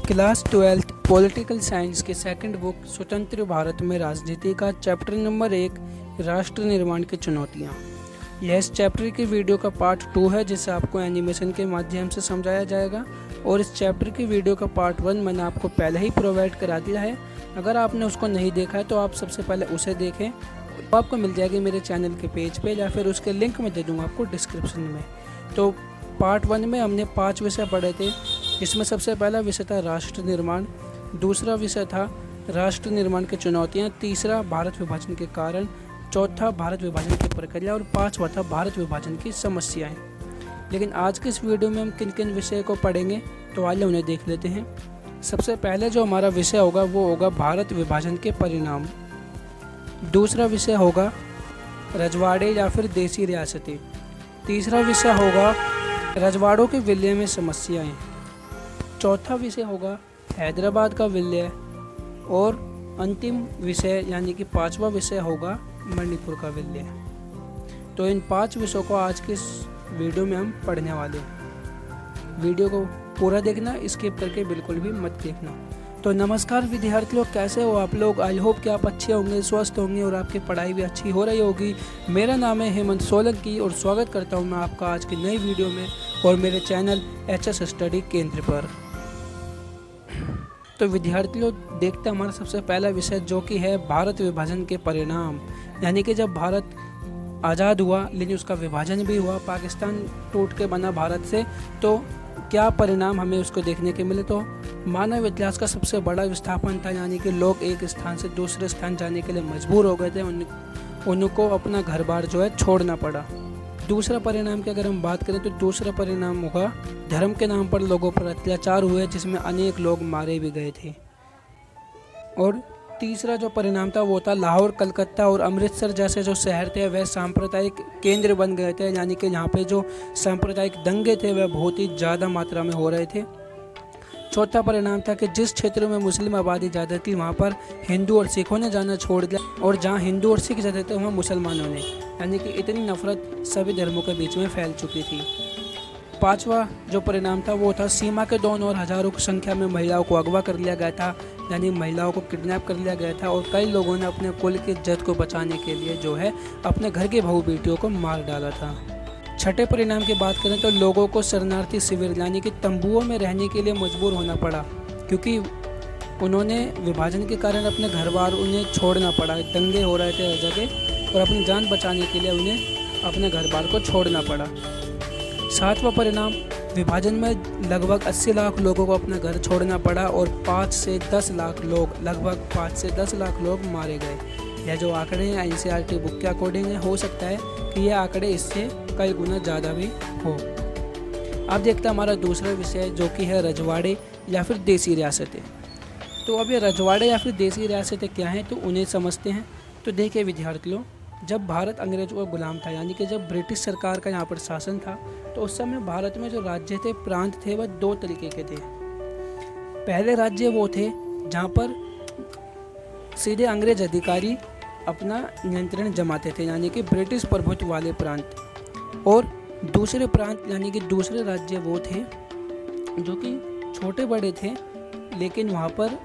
Class 12 political science के second book स्वतंत्र भारत में राजनीति का चैप्टर नंबर 1 राष्ट्र निर्माण की चुनौतियाँ। यह इस चैप्टर की वीडियो का पार्ट 2 है जिसे आपको एनिमेशन के माध्यम से समझाया जाएगा और इस चैप्टर की वीडियो का पार्ट 1 मैंने आपको पहले ही प्रोवाइड करा दिया है। अगर आपने उसको नहीं देखा है तो आप सबसे पहले उसे देखें, तो आपको मिल जाएगी मेरे चैनल के पेज पे या फिर उसके लिंक में दे दूँगा आपको डिस्क्रिप्शन में। तो पार्ट 1 में हमने 5 विषय पढ़े थे, जिसमें सबसे पहला विषय था राष्ट्र निर्माण, दूसरा विषय था राष्ट्र निर्माण की चुनौतियाँ, तीसरा भारत विभाजन के कारण, चौथा भारत विभाजन की प्रक्रिया और पांचवा था भारत विभाजन की समस्याएं। लेकिन आज के इस वीडियो में हम किन किन विषय को पढ़ेंगे तो आइए उन्हें देख लेते हैं। सबसे पहले जो हमारा विषय होगा वो होगा भारत विभाजन के परिणाम, दूसरा विषय होगा रजवाड़े या फिर देसी रियासतें, तीसरा विषय होगा रजवाड़ों के विलय में समस्याएं, चौथा विषय होगा हैदराबाद का विलय और अंतिम विषय यानी कि पांचवा विषय होगा मणिपुर का विलय। तो इन 5 विषयों को आज के इस वीडियो में हम पढ़ने वाले हैं। वीडियो को पूरा देखना, स्किप करके बिल्कुल भी मत देखना। तो नमस्कार विद्यार्थियों, कैसे हो आप लोग? आई होप कि आप अच्छे होंगे, स्वस्थ होंगे और आपकी पढ़ाई भी अच्छी हो रही होगी। मेरा नाम है हेमंत सोलंकी और स्वागत करता हूं मैं आपका आज की नई वीडियो में और मेरे चैनल एचएस स्टडी केंद्र पर। तो विद्यार्थियों, देखते हैं हमारा सबसे पहला विषय जो कि है भारत विभाजन के परिणाम। यानी कि जब भारत आज़ाद हुआ लेकिन उसका विभाजन भी हुआ, पाकिस्तान टूट के बना भारत से, तो क्या परिणाम हमें उसको देखने के मिले। तो मानव इतिहास का सबसे बड़ा विस्थापन था, यानी कि लोग एक स्थान से दूसरे स्थान जाने के लिए मजबूर हो गए थे, उनको अपना घर बार जो है छोड़ना पड़ा। दूसरा परिणाम की अगर हम बात करें तो दूसरा परिणाम होगा धर्म के नाम पर लोगों पर अत्याचार हुए, जिसमें अनेक लोग मारे भी गए थे। और तीसरा जो परिणाम था वो था लाहौर, कलकत्ता और अमृतसर जैसे जो शहर थे वह सांप्रदायिक केंद्र बन गए थे, यानी कि यहाँ पे जो सांप्रदायिक दंगे थे वह बहुत ही ज़्यादा मात्रा में हो रहे थे। चौथा परिणाम था कि जिस क्षेत्र में मुस्लिम आबादी ज़्यादा थी वहाँ पर हिंदू और सिखों ने जाना छोड़ दिया और जहाँ हिंदू और सिख ज़्यादा थे वहाँ मुसलमानों ने, यानी कि इतनी नफरत सभी धर्मों के बीच में फैल चुकी थी। पांचवा जो परिणाम था वो था सीमा के दोनों ओर हजारों की संख्या में महिलाओं को अगवा कर लिया गया था, यानी महिलाओं को किडनैप कर लिया गया था और कई लोगों ने अपने कुल की इज्जत को बचाने के लिए जो है अपने घर के बहू बेटियों को मार डाला था। छठे परिणाम की बात करें तो लोगों को शरणार्थी शिविर यानी कि तंबुओं में रहने के लिए मजबूर होना पड़ा, क्योंकि उन्होंने विभाजन के कारण अपने घर बार उन्हें छोड़ना पड़ा। दंगे हो रहे थे हर जगह और अपनी जान बचाने के लिए उन्हें अपने घर बार को छोड़ना पड़ा। सातवां परिणाम, विभाजन में लगभग 80 लाख लोगों को अपना घर छोड़ना पड़ा और 5 से 10 लाख लोग, लगभग 5 से 10 लाख लोग मारे गए। यह जो आंकड़े हैं एनसीईआरटी बुक के अकॉर्डिंग है, हो सकता है कि यह आंकड़े इससे कई गुना ज़्यादा भी हो। अब देखते हैं हमारा दूसरा विषय जो कि है रजवाड़े या फिर देसी रियासतें। तो अब ये रजवाड़े या फिर देसी रियासतें क्या हैं तो उन्हें समझते हैं। तो देखिए विद्यार्थियों, जब भारत अंग्रेजों का गुलाम था, यानी कि जब ब्रिटिश सरकार का यहाँ पर शासन था, तो उस समय भारत में जो राज्य थे, प्रांत थे, वह 2 तरीके के थे। पहले राज्य वो थे जहाँ पर सीधे अंग्रेज अधिकारी अपना नियंत्रण जमाते थे, यानी कि ब्रिटिश प्रभुत्व वाले प्रांत, और दूसरे प्रांत यानी कि दूसरे राज्य वो थे जो कि छोटे बड़े थे लेकिन वहाँ पर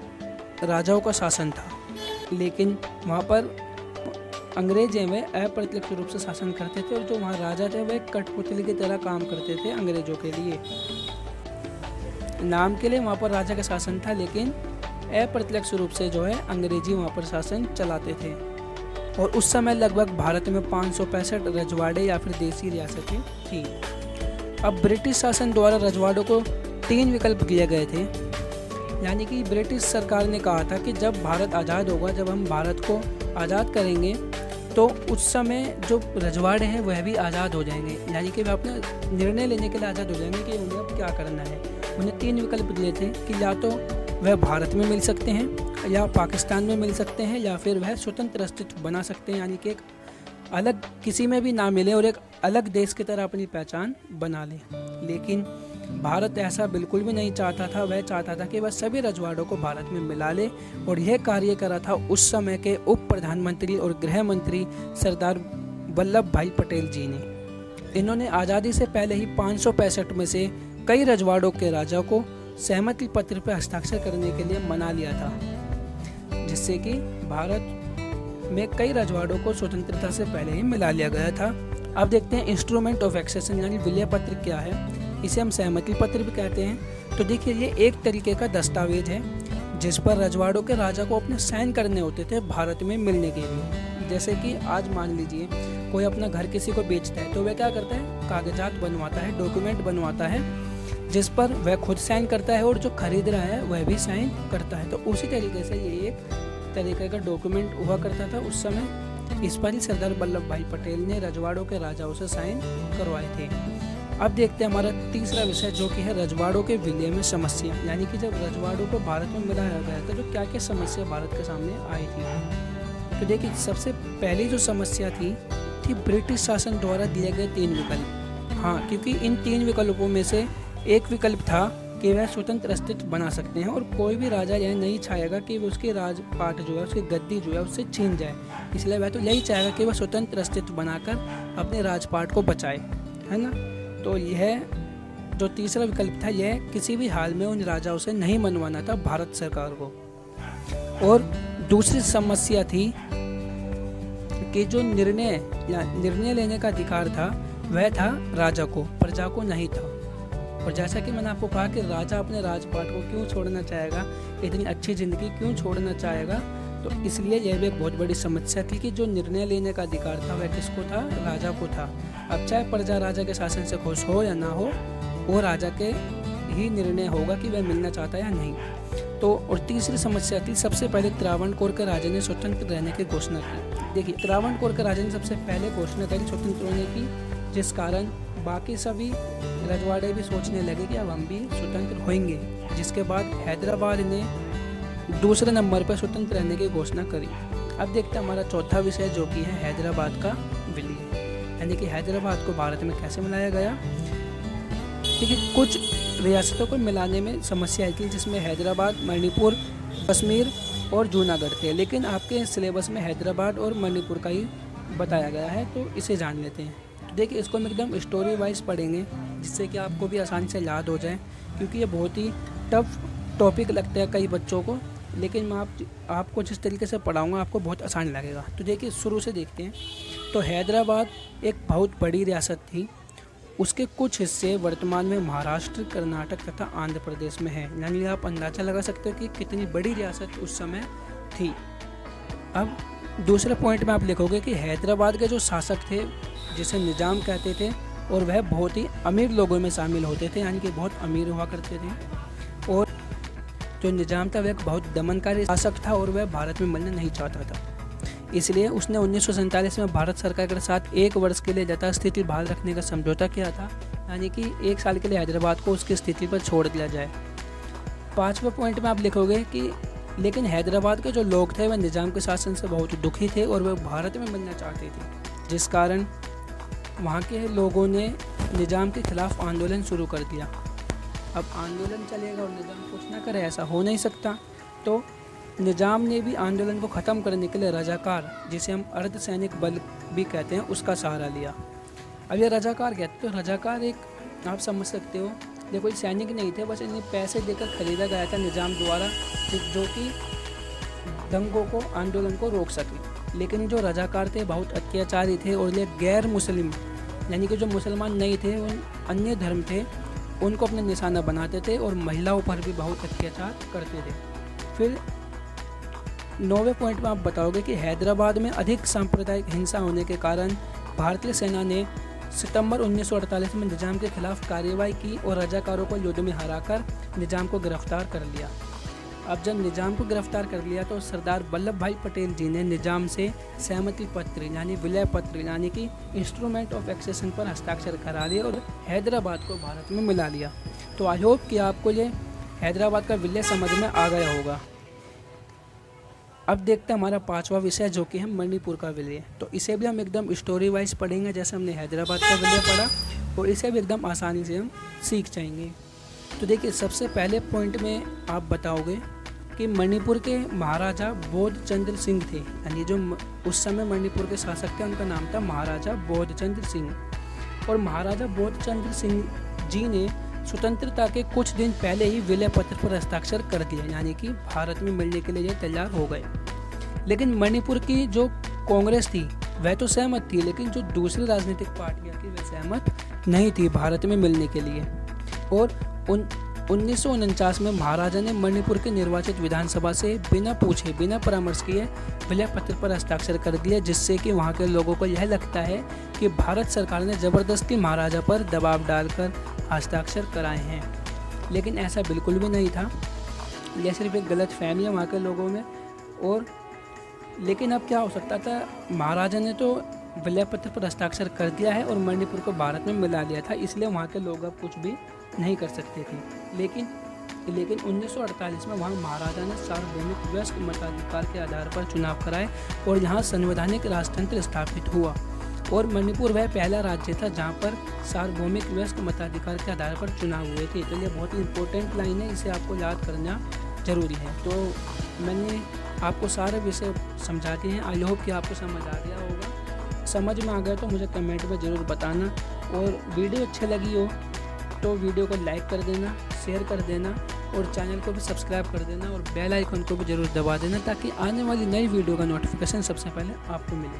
राजाओं का शासन था, लेकिन वहाँ पर अंग्रेज हैं वे अप्रत्यक्ष रूप से शासन करते थे और जो वहाँ राजा थे वे कठपुतली की तरह काम करते थे अंग्रेजों के लिए। नाम के लिए वहाँ पर राजा का शासन था लेकिन अप्रत्यक्ष रूप से जो है अंग्रेजी वहाँ पर शासन चलाते थे। और उस समय लगभग भारत में 565 रजवाड़े या फिर देसी रियासतें थी। अब ब्रिटिश शासन द्वारा रजवाड़ों को 3 विकल्प दिए गए थे, यानी कि ब्रिटिश सरकार ने कहा था कि जब भारत आज़ाद होगा, जब हम भारत को आज़ाद करेंगे तो उस समय जो रजवाड़े हैं वह भी आज़ाद हो जाएंगे, यानी कि वे अपने निर्णय लेने के लिए आज़ाद हो जाएंगे कि उन्हें अब क्या करना है। उन्हें 3 विकल्प दिए थे कि या तो वह भारत में मिल सकते हैं या पाकिस्तान में मिल सकते हैं या फिर वह स्वतंत्र अस्तित्व बना सकते हैं, यानी कि एक अलग किसी में भी ना मिले और एक अलग देश की तरह अपनी पहचान बना लें। लेकिन भारत ऐसा बिल्कुल भी नहीं चाहता था। वह चाहता था कि वह सभी रजवाड़ों को भारत में मिला ले और यह कार्य करा था उस समय के उप प्रधानमंत्री और गृह मंत्री सरदार वल्लभ भाई पटेल जी ने। इन्होंने आज़ादी से पहले ही 565 में से कई रजवाड़ों के राजा को सहमति पत्र पर हस्ताक्षर करने के लिए मना लिया था, जिससे कि भारत में कई रजवाड़ों को स्वतंत्रता से पहले ही मिला लिया गया था। अब देखते हैं इंस्ट्रूमेंट ऑफ एक्सेशन यानी विलय पत्र क्या है। इसे हम सहमति पत्र भी कहते हैं। तो देखिए, ये एक तरीके का दस्तावेज है जिस पर रजवाड़ों के राजा को अपने साइन करने होते थे भारत में मिलने के लिए। जैसे कि आज मान लीजिए कोई अपना घर किसी को बेचता है तो वह क्या करता है, कागजात बनवाता है, डॉक्यूमेंट बनवाता है, जिस पर वह खुद साइन करता है और जो खरीद रहा है वह भी साइन करता है। तो उसी तरीके से ये एक तरीके का डॉक्यूमेंट हुआ करता था उस समय। इस पर ही सरदार वल्लभ भाई पटेल ने रजवाड़ों के राजाओं से साइन करवाए थे। अब देखते हैं हमारा तीसरा विषय, जो कि है रजवाड़ों के विलय में समस्या, यानी कि जब रजवाड़ों को भारत में मिलाया गया था तो क्या क्या समस्या भारत के सामने आई थी। तो देखिए, सबसे पहली जो समस्या थी ब्रिटिश शासन द्वारा दिए गए 3 विकल्प। हाँ, क्योंकि इन 3 विकल्पों में से एक विकल्प था कि वह स्वतंत्र अस्तित्व बना सकते हैं और कोई भी राजा यह नहीं चाहेगा कि उसके राजपाट जो है, उसकी गद्दी जो है, उससे छीन जाए। इसलिए वह तो यही चाहेगा कि वह स्वतंत्र अस्तित्व बनाकर अपने राजपाट को बचाए, है ना। तो यह जो तीसरा विकल्प था, यह किसी भी हाल में उन राजाओं से नहीं मनवाना था भारत सरकार को। और दूसरी समस्या थी कि जो निर्णय लेने का अधिकार था वह था राजा को, प्रजा को नहीं था। और जैसा कि मैंने आपको कहा कि राजा अपने राजपाट को क्यों छोड़ना चाहेगा, इतनी अच्छी ज़िंदगी क्यों छोड़ना चाहेगा, तो इसलिए यह भी एक बहुत बड़ी समस्या थी कि जो निर्णय लेने का अधिकार था वह किसको था, राजा को था। अब चाहे प्रजा राजा के शासन से खुश हो या ना हो, वो राजा के ही निर्णय होगा कि वह मिलना चाहता है या नहीं। तो और तीसरी समस्या थी, सबसे पहले त्रावणकोर के राजा ने स्वतंत्र रहने की घोषणा की। देखिए, त्रावणकोर के राजा ने सबसे पहले घोषणा करी स्वतंत्र होने की, जिस कारण बाकी सभी रजवाड़े भी सोचने लगे कि अब हम भी स्वतंत्र होंगे। जिसके बाद हैदराबाद ने दूसरे नंबर पर स्वतंत्र रहने की घोषणा करी। अब देखते हैं हमारा चौथा विषय, जो कि है हैदराबाद का विलय, यानी कि हैदराबाद को भारत में कैसे मिलाया गया। देखिए, कुछ रियासतों को मिलाने में समस्या आई थी, जिसमें हैदराबाद, मणिपुर, कश्मीर और जूनागढ़ थे, लेकिन आपके सिलेबस में हैदराबाद और मणिपुर का ही बताया गया है, तो इसे जान लेते हैं। तो देखिए, इसको हम एकदम स्टोरी वाइज पढ़ेंगे, जिससे कि आपको भी आसानी से याद हो जाए, क्योंकि ये बहुत ही टफ टॉपिक लगता है कई बच्चों को, लेकिन मैं आपको जिस तरीके से पढ़ाऊँगा आपको बहुत आसान लगेगा। तो देखिए, शुरू से देखते हैं। तो हैदराबाद एक बहुत बड़ी रियासत थी। उसके कुछ हिस्से वर्तमान में महाराष्ट्र, कर्नाटक तथा आंध्र प्रदेश में है, यानी आप अंदाज़ा लगा सकते हो कि कितनी बड़ी रियासत उस समय थी। अब दूसरे पॉइंट में आप लिखोगे कि हैदराबाद के जो शासक थे, जिसे निजाम कहते थे, और वह बहुत ही अमीर लोगों में शामिल होते थे, यानी कि बहुत अमीर हुआ करते थे। और जो निजाम था वह एक बहुत दमनकारी शासक था और वह भारत में मिलना नहीं चाहता था। इसलिए उसने 1947 में भारत सरकार के साथ 1 वर्ष के लिए यथास्थिति बहाल रखने का समझौता किया था, यानी कि 1 साल के लिए हैदराबाद को उसकी स्थिति पर छोड़ दिया जाए। 5वें पॉइंट में आप लिखोगे कि लेकिन हैदराबाद के जो लोग थे वह निजाम के शासन से बहुत दुखी थे और वह भारत में मिलना चाहते थे, जिस कारण वहाँ के लोगों ने निजाम के खिलाफ आंदोलन शुरू कर दिया। अब आंदोलन चलेगा और निजाम कुछ ना करे, ऐसा हो नहीं सकता। तो निजाम ने भी आंदोलन को ख़त्म करने के लिए रजाकार, जिसे हम अर्धसैनिक बल भी कहते हैं, उसका सहारा लिया। अब ये रजाकार कहते हैं, तो रजाकार एक आप समझ सकते हो, ये कोई सैनिक नहीं थे, बस इन्हें पैसे देकर खरीदा गया था निजाम द्वारा, जो कि दंगों को, आंदोलन को रोक सके। लेकिन जो रजाकार थे बहुत अत्याचारी थे और ये गैर मुस्लिम, यानी कि जो मुसलमान नहीं थे, उन अन्य धर्म थे, उनको अपने निशाना बनाते थे और महिलाओं पर भी बहुत अत्याचार करते थे। फिर 9वें पॉइंट में आप बताओगे कि हैदराबाद में अधिक सांप्रदायिक हिंसा होने के कारण भारतीय सेना ने सितंबर 1948 में निजाम के खिलाफ कार्रवाई की और रजाकारों को युद्ध में हराकर निजाम को गिरफ्तार कर लिया। अब जब निजाम को गिरफ्तार कर लिया तो सरदार वल्लभ भाई पटेल जी ने निजाम से सहमति पत्र यानी विलय पत्र यानी कि इंस्ट्रूमेंट ऑफ एक्सेशन पर हस्ताक्षर करा दिए और हैदराबाद को भारत में मिला लिया। तो आई होप कि आपको ये हैदराबाद का विलय समझ में आ गया होगा। अब देखते हैं हमारा 5वां विषय, जो कि है मणिपुर का विलय। तो इसे भी हम एकदम स्टोरी वाइज पढ़ेंगे, जैसे हमने हैदराबाद का विलय पढ़ा, और इसे भी एकदम आसानी से हम सीख जाएंगे। तो देखिए, सबसे पहले पॉइंट में आप बताओगे कि मणिपुर के महाराजा बोधचंद्र सिंह थे, यानी जो उस समय मणिपुर के शासक थे उनका नाम था महाराजा बोधचंद्र सिंह। और महाराजा बोधचंद्र सिंह जी ने स्वतंत्रता के कुछ दिन पहले ही विलय पत्र पर हस्ताक्षर कर दिए, यानी कि भारत में मिलने के लिए ये तैयार हो गए। लेकिन मणिपुर की जो कांग्रेस थी वह तो सहमत थी, लेकिन जो दूसरी राजनीतिक पार्टियां थी वह सहमत नहीं थी भारत में मिलने के लिए। और 1949 में महाराजा ने मणिपुर के निर्वाचित विधानसभा से बिना पूछे, बिना परामर्श किए विलय पत्र पर हस्ताक्षर कर दिया, जिससे कि वहाँ के लोगों को यह लगता है कि भारत सरकार ने ज़बरदस्ती महाराजा पर दबाव डालकर हस्ताक्षर कराए हैं। लेकिन ऐसा बिल्कुल भी नहीं था, यह सिर्फ एक गलत फहमी है वहाँ के लोगों में। और लेकिन अब क्या हो सकता था, महाराजा ने तो विलय पत्र पर हस्ताक्षर कर दिया है और मणिपुर को भारत में मिला लिया था, इसलिए वहाँ के लोग अब कुछ भी नहीं कर सकते थे। लेकिन 1948 में वहाँ महाराजा ने सार्वभौमिक वयस्क मताधिकार के आधार पर चुनाव कराए और यहाँ संवैधानिक राजतंत्र स्थापित हुआ। और मणिपुर वह पहला राज्य था जहाँ पर सार्वभौमिक वयस्क मताधिकार के आधार पर चुनाव हुए थे। तो ये बहुत ही इंपॉर्टेंट लाइन है, इसे आपको याद करना जरूरी है। तो मैंने आपको सारे विषय समझा दिए हैं। आई होप कि आपको समझ आ गया होगा। समझ में आ गया तो मुझे कमेंट में ज़रूर बताना, और वीडियो अच्छी लगी हो तो वीडियो को लाइक कर देना, शेयर कर देना और चैनल को भी सब्सक्राइब कर देना और बेल आइकन को भी ज़रूर दबा देना, ताकि आने वाली नई वीडियो का नोटिफिकेशन सबसे पहले आपको मिले।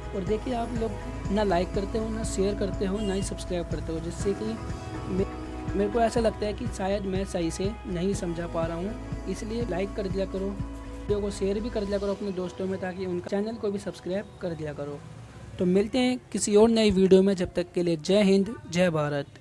और देखिए, आप लोग ना लाइक करते हो, ना शेयर करते हो, ना ही सब्सक्राइब करते हो, जिससे कि मेरे को ऐसा लगता है कि शायद मैं सही से नहीं समझा पा रहा हूँ। इसलिए लाइक कर दिया करो, वीडियो को शेयर भी कर दिया करो अपने दोस्तों में, ताकि उनका चैनल को भी सब्सक्राइब कर दिया करो। तो मिलते हैं किसी और नई वीडियो में, जब तक के लिए जय हिंद, जय भारत।